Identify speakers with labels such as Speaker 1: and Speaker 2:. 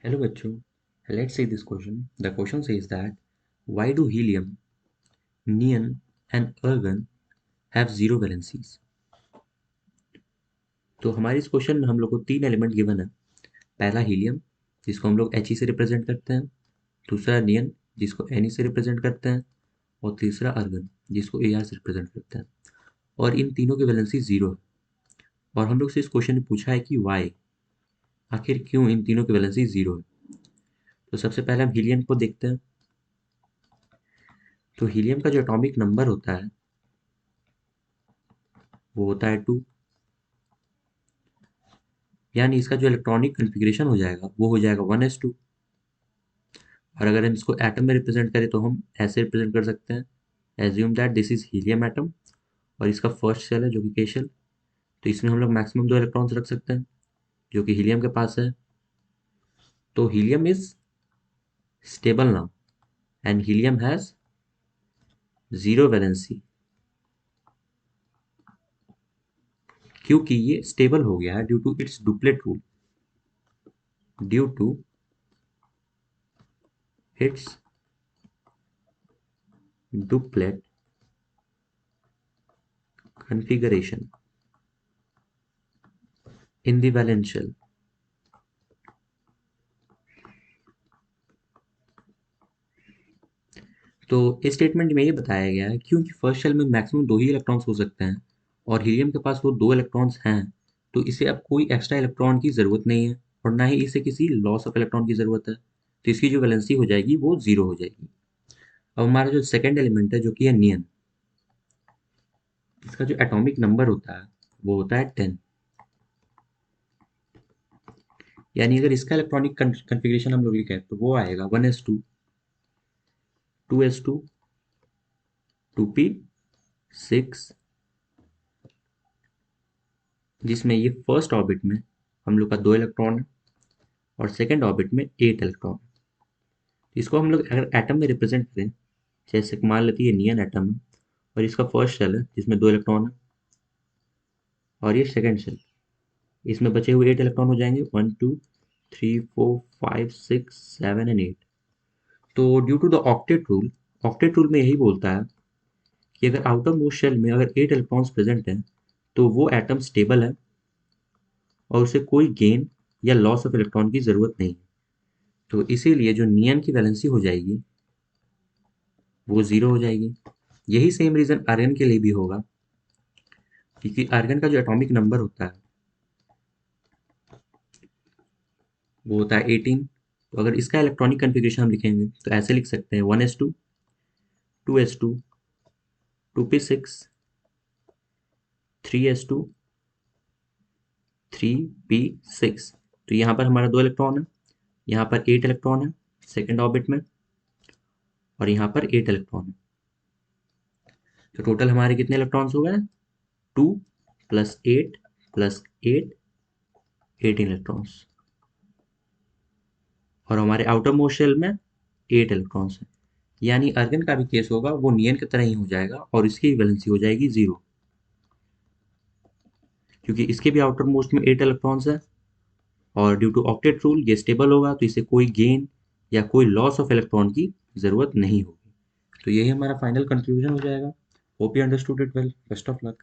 Speaker 1: Hello bachcho, let's see this question. The question says that why do helium, neon and argon have zero valencies? तो हमारे इस question में हम लोग को तीन एलिमेंट गिवन है। पहला हीलियम जिसको हम लोग He से रिप्रेजेंट करते हैं, दूसरा नियन जिसको Ne से रिप्रेजेंट करते हैं और तीसरा अर्गन जिसको Ar से रिप्रेजेंट करते हैं। और इन तीनों की वैलेंसी जीरो है। और हम लोग से इस क्वेश्चन में पूछा है कि वाई, आखिर क्यों इन तीनों की वैलेंसी जीरो है। तो सबसे पहले हम हीलियम को देखते हैं। तो हीलियम का जो एटॉमिक नंबर होता है वो होता है 2, यानी इसका जो इलेक्ट्रॉनिक कन्फिग्रेशन हो जाएगा वो हो जाएगा 1s2। और अगर हम इसको एटम में रिप्रेजेंट करें तो हम ऐसे रिप्रेजेंट कर सकते हैं, assume that this is helium atom और इसका फर्स्ट शेल है जो कि के शेल। तो इसमें हम लोग मैक्सिमम 2 इलेक्ट्रॉन्स रख सकते हैं जो कि हीलियम के पास है। तो helium is stable now and helium has zero valency, क्योंकि ये स्टेबल हो गया है due to its duplet rule, due to its duplet configuration in the valence shell। तो इस स्टेटमेंट में ये बताया गया है क्योंकि फर्स्ट शेल में मैक्सिमम 2 ही इलेक्ट्रॉन्स हो सकते हैं और हीलियम के पास वो 2 इलेक्ट्रॉन्स हैं, तो इसे अब कोई एक्स्ट्रा इलेक्ट्रॉन की ज़रूरत नहीं है और ना ही इसे किसी लॉस ऑफ इलेक्ट्रॉन की ज़रूरत है। तो इसकी जो वैलेंसी हो जाएगी वो ज़ीरो हो जाएगी। अब हमारा जो सेकेंड एलिमेंट है जो कि है नियन, इसका जो एटॉमिक नंबर होता है वो होता है 10, यानी अगर इसका इलेक्ट्रॉनिक कन्फिग्रेशन हम लोग लिखें तो वो आएगा 1s2, 2s2, 2p6, जिसमें ये फर्स्ट ऑर्बिट में हम लोग का 2 इलेक्ट्रॉन है और सेकेंड ऑर्बिट में 8 इलेक्ट्रॉन। इसको हम लोग अगर एटम में रिप्रेजेंट करें, जैसे मान लेते हैं ये नियन एटम है और इसका फर्स्ट शेल है जिसमें 2 इलेक्ट्रॉन है और ये सेकेंड शेल, इसमें बचे हुए 8 इलेक्ट्रॉन हो जाएंगे 1 2 3 4 5 6 7 एंड 8। तो due to the octet rule में यही बोलता है कि अगर आउटर मोस्ट शेल में अगर 8 इलेक्ट्रॉन्स प्रेजेंट हैं तो वो एटम स्टेबल है और उसे कोई गेन या लॉस ऑफ इलेक्ट्रॉन की ज़रूरत नहीं है। तो इसीलिए जो नियन की वैलेंसी हो जाएगी वो ज़ीरो हो जाएगी। यही सेम रीज़न आर्गन के लिए भी होगा, क्योंकि आर्गन का जो एटॉमिक नंबर होता है वो होता है 18। तो अगर इसका इलेक्ट्रॉनिक कन्फिग्रेशन हम लिखेंगे तो ऐसे लिख सकते हैं 1s2, 2s2, 2p6, 3s2, 3p6। तो यहाँ पर हमारा 2 इलेक्ट्रॉन है, यहाँ पर 8 इलेक्ट्रॉन है सेकेंड ऑर्बिट में और यहाँ पर 8 इलेक्ट्रॉन है। तो टोटल हमारे कितने इलेक्ट्रॉन्स हो गए? 2 + 8 + 8, 18 इलेक्ट्रॉन्स। और हमारे आउटर मोस्ट शेल में 8 इलेक्ट्रॉन्स हैं, यानी आर्गन का भी केस होगा वो नियन की तरह ही हो जाएगा और इसकी वैलेंसी हो जाएगी 0, क्योंकि इसके भी आउटर मोस्ट में 8 इलेक्ट्रॉन्स है और ड्यू टू ऑक्टेट रूल ये स्टेबल होगा तो इसे कोई गेन या कोई लॉस ऑफ इलेक्ट्रॉन की ज़रूरत नहीं होगी। तो यही हमारा फाइनल कंक्लूजन हो जाएगा। Hope you understood it well. Best of luck.